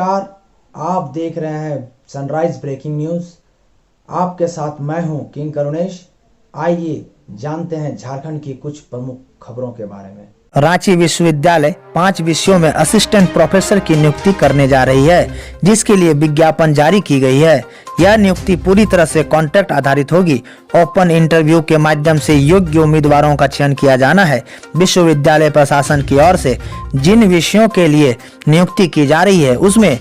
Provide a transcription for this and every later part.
नमस्कार, आप देख रहे हैं सनराइज ब्रेकिंग न्यूज़। आपके साथ मैं हूं किंग करुणेश। आइए जानते हैं झारखंड की कुछ प्रमुख खबरों के बारे में। रांची विश्वविद्यालय 5 विषयों में असिस्टेंट प्रोफेसर की नियुक्ति करने जा रही है, जिसके लिए विज्ञापन जारी की गई है। यह नियुक्ति पूरी तरह से कॉन्ट्रैक्ट आधारित होगी। ओपन इंटरव्यू के माध्यम से योग्य उम्मीदवारों का चयन किया जाना है। विश्वविद्यालय प्रशासन की ओर से जिन विषयों के लिए नियुक्ति की जा रही है, उसमें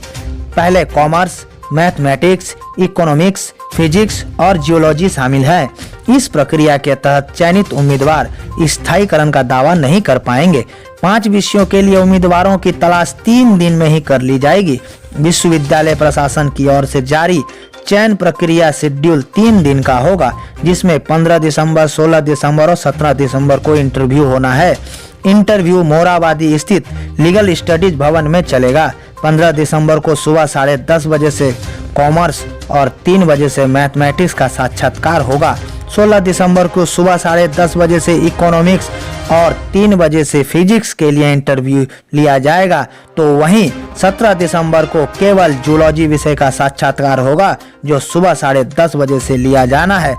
पहले कॉमर्स, मैथमेटिक्स, इकोनॉमिक्स, फिजिक्स और जियोलॉजी शामिल है। इस प्रक्रिया के तहत चयनित उम्मीदवार स्थायीकरण का दावा नहीं कर पाएंगे। 5 विषयों के लिए उम्मीदवारों की तलाश 3 दिन में ही कर ली जाएगी। विश्वविद्यालय प्रशासन की ओर से जारी चयन प्रक्रिया शेड्यूल 3 दिन का होगा, जिसमें 15 दिसंबर, 16 दिसंबर और 17 दिसंबर को इंटरव्यू होना है। इंटरव्यू मोराबादी स्थित लीगल स्टडीज भवन में चलेगा। 15 दिसंबर को सुबह 10:30 बजे से कॉमर्स और 3 बजे से मैथमेटिक्स का साक्षात्कार होगा। 16 दिसंबर को सुबह 10:30 बजे से इकोनॉमिक्स और 3 बजे से फिजिक्स के लिए इंटरव्यू लिया जाएगा। तो वहीं 17 दिसंबर को केवल जूलॉजी विषय का साक्षात्कार होगा, जो सुबह 10:30 बजे से लिया जाना है।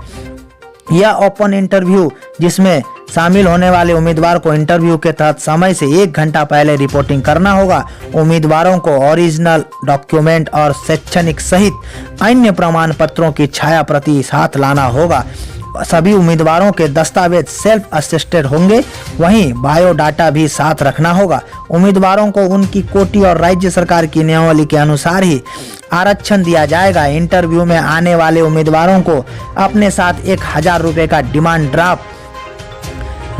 यह ओपन इंटरव्यू, जिसमें शामिल होने वाले उम्मीदवार को इंटरव्यू के तहत समय से 1 घंटा पहले रिपोर्टिंग करना होगा। उम्मीदवारों को ओरिजिनल डॉक्यूमेंट और शैक्षणिक सहित अन्य प्रमाण पत्रों की छाया प्रति साथ लाना होगा। सभी उम्मीदवारों के दस्तावेज सेल्फ असिस्टेड होंगे। वहीं बायोडाटा भी साथ रखना होगा। उम्मीदवारों को उनकी कोटि और राज्य सरकार की नियमावली के अनुसार ही आरक्षण दिया जाएगा। इंटरव्यू में आने वाले उम्मीदवारों को अपने साथ 1000 रुपए का demand draft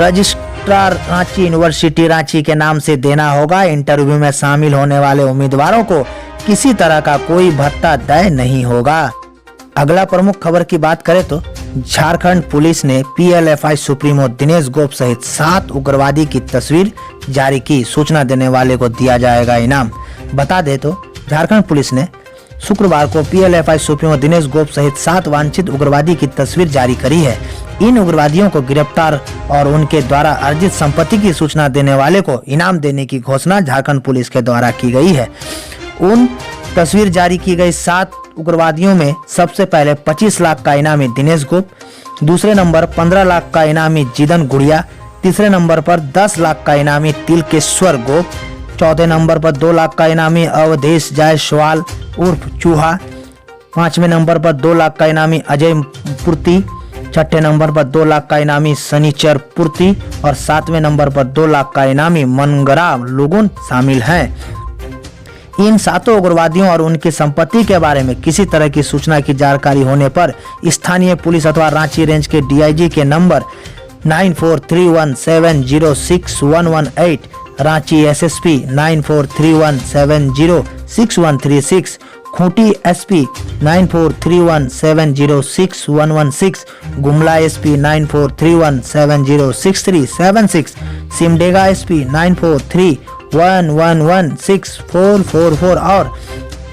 registrar Ranchi university Ranchi के नाम से देना होगा। इंटरव्यू में शामिल होने वाले उम्मीदवारों को किसी तरह का कोई भत्ता देय नहीं होगा। अगला प्रमुख खबर की बात करें तो झारखंड पुलिस ने PLFI सुप्रीमो दिनेश गोप सहित 7 उग्रवादी की तस्वीर जारी की। सूचना देने वाले को दिया जाएगा इनाम। बता दे तो झारखंड पुलिस ने शुक्रवार को PLFI सुप्रीमो दिनेश गोप सहित 7 वांछित उग्रवादी की तस्वीर जारी करी है। इन उग्रवादियों को गिरफ्तार और उनके द्वारा अर्जित संपत्ति की सूचना देने वाले को इनाम देने की घोषणा झारखंड पुलिस के द्वारा की गई है। उन तस्वीर जारी की गई 7 उग्रवादियों में सबसे पहले 25 लाख का इनामी दिनेश गोप, दूसरे नंबर 15 लाख का इनामी जिदन गुड़िया, तीसरे नंबर पर 10 लाख का इनामी तिलकेश्वर गोप, चौथे नंबर पर 2 लाख का इनामी अवधेश जायसवाल उर्फ चूहा, 5वें नंबर पर 2 लाख का इनामी अजय पूर्ति, 6ठे नंबर पर 2 लाख का इनामी शनिचर पूर्ति और 7वें नंबर पर 2 लाख का इनामी मनगरा लोगुन शामिल हैं। इन 7 उग्रवादियों और उनकी संपत्ति के बारे में किसी तरह की सूचना की जानकारी होने पर स्थानीय पुलिस अथवा रांची रेंज के DIG के number 9431706118, Ranchi SSP 9431706136, Khunti SP 9431706116, Gumla SP 9431706376, Simdega SP 9431116444 और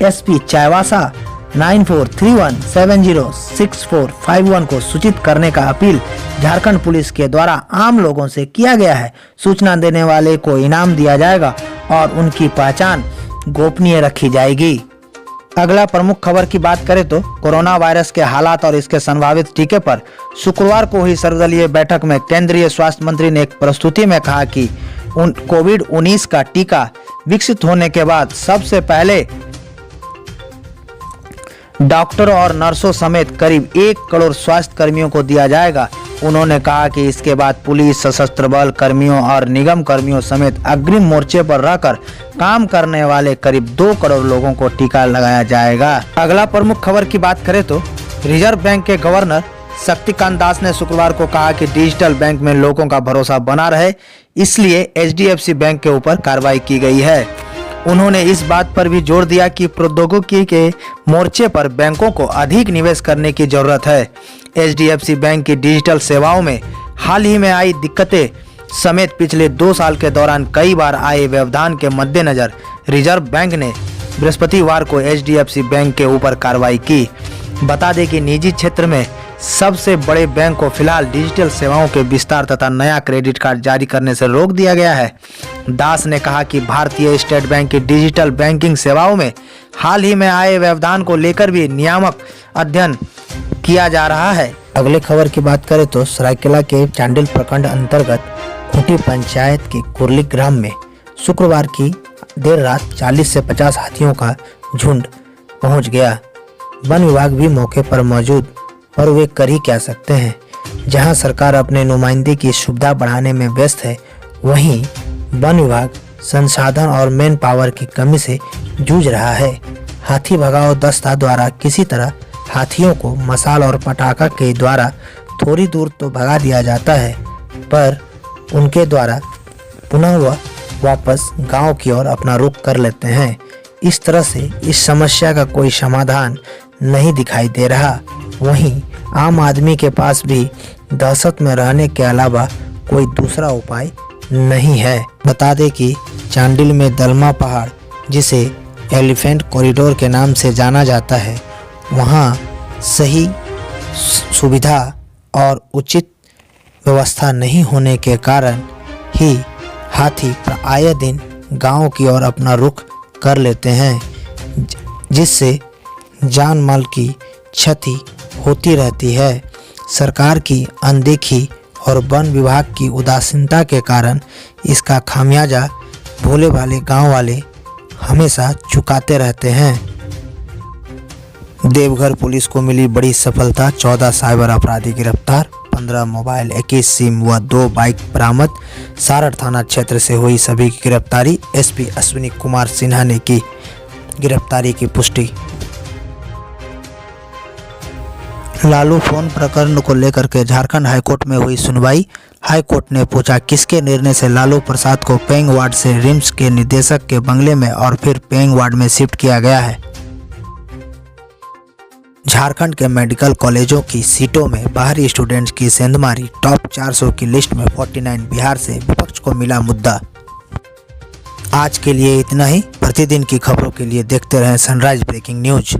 SP चाईबासा 9431706451 को सूचित करने का अपील झारखंड पुलिस के द्वारा आम लोगों से किया गया है। सूचना देने वाले को इनाम दिया जाएगा और उनकी पहचान गोपनीय रखी जाएगी। अगला प्रमुख खबर की बात करें तो कोरोना वायरस के हालात और इसके संभावित टीके पर शुक्रवार को हुई सर्वदलीय बैठक में केंद्रीय स्वास्थ्य मंत्री ने एक प्रस्तुति में कहा कि कोविड-19 का टीका विकसित होने के बाद सबसे पहले डॉक्टरों और नर्सों समेत करीब 1 करोड़ स्वास्थ्य कर्मियों को दिया जाएगा। उन्होंने कहा कि इसके बाद पुलिस, सशस्त्र बल कर्मियों और निगम कर्मियों समेत अग्रिम मोर्चे पर रहकर काम करने वाले करीब 2 करोड़ लोगों को टीका लगाया जाएगा। अगला प्रमुख खबर की बात करें तो रिजर्व बैंक के गवर्नर शक्तिकांत दास ने शुक्रवार को कहा कि डिजिटल बैंक में लोगों का भरोसा बना रहे, इसलिए HDFC बैंक के ऊपर कार्रवाई की गई है। उन्होंने इस बात पर भी जोर दिया कि प्रौद्योगिकी के मोर्चे पर बैंकों को अधिक निवेश करने की जरूरत है। HDFC बैंक की डिजिटल सेवाओं में हाल ही में आई दिक्कतें समेत पिछले 2 साल के दौरान कई बार आए व्यवधान के मद्देनजर रिजर्व बैंक ने बृहस्पतिवार को HDFC बैंक के ऊपर कार्रवाई की। बता दें कि निजी क्षेत्र में सबसे बड़े बैंक को फिलहाल डिजिटल सेवाओं के विस्तार तथा नया क्रेडिट कार्ड जारी करने से रोक दिया गया है। दास ने कहा कि भारतीय स्टेट बैंक की डिजिटल बैंकिंग सेवाओं में हाल ही में आए व्यवधान को लेकर भी नियामक अध्ययन किया जा रहा है। अगले खबर की बात करें तो सरायकेला के चांडिल प्रखंड अंतर्गत खूंटी पंचायत के कुरली ग्राम में शुक्रवार की देर रात 40 से 50 हाथियों का झुंड पहुंच गया। वन विभाग भी मौके पर मौजूद, पर वे कर ही क्या सकते हैं। जहां सरकार अपने नुमाइंदे की सुविधा बढ़ाने में व्यस्त है, वहीं वन विभाग संसाधन और मैन पावर की कमी से जूझ रहा है। हाथी भगाओ दस्ता द्वारा किसी तरह हाथियों को मसाल और पटाखा के द्वारा थोड़ी दूर तो भगा दिया जाता है, पर उनके द्वारा पुनः वह वापस गांव की ओर अपना रुख कर लेते हैं। इस तरह से इस समस्या का कोई समाधान नहीं दिखाई दे रहा। वहीं आम आदमी के पास भी दहशत में रहने के अलावा कोई दूसरा उपाय नहीं है। बता दें कि चांडिल में दलमा पहाड़, जिसे एलिफेंट कॉरिडोर के नाम से जाना जाता है, वहां सही सुविधा और उचित व्यवस्था नहीं होने के कारण ही हाथी आए दिन गांव की ओर अपना रुख कर लेते हैं, जिससे जान माल की क्षति होती रहती है। सरकार की अनदेखी और वन विभाग की उदासीनता के कारण इसका खामियाजा भोले भाले गांव वाले हमेशा चुकाते रहते हैं। देवघर पुलिस को मिली बड़ी सफलता, 14 साइबर अपराधी गिरफ्तार, 15 मोबाइल, 21 सिम व 2 बाइक बरामद। सारड़ थाना क्षेत्र से हुई सभी की गिरफ्तारी। एसपी अश्विनी कुमार सिन्हा ने की गिरफ्तारी की पुष्टि। लालू फोन प्रकरण को लेकर के झारखंड हाईकोर्ट में हुई सुनवाई। हाईकोर्ट ने पूछा किसके निर्णय से लालू प्रसाद को पेंग वार्ड से रिम्स के निदेशक के बंगले में और फिर पेंग वार्ड में शिफ्ट किया गया है। झारखंड के मेडिकल कॉलेजों की सीटों में बाहरी स्टूडेंट्स की सेंधमारी, टॉप 400 की लिस्ट में 49 बिहार से विपक्ष को मिला मुद्दा। आज के लिए इतना ही। प्रतिदिन की खबरों के लिए देखते रहें सनराइज ब्रेकिंग न्यूज।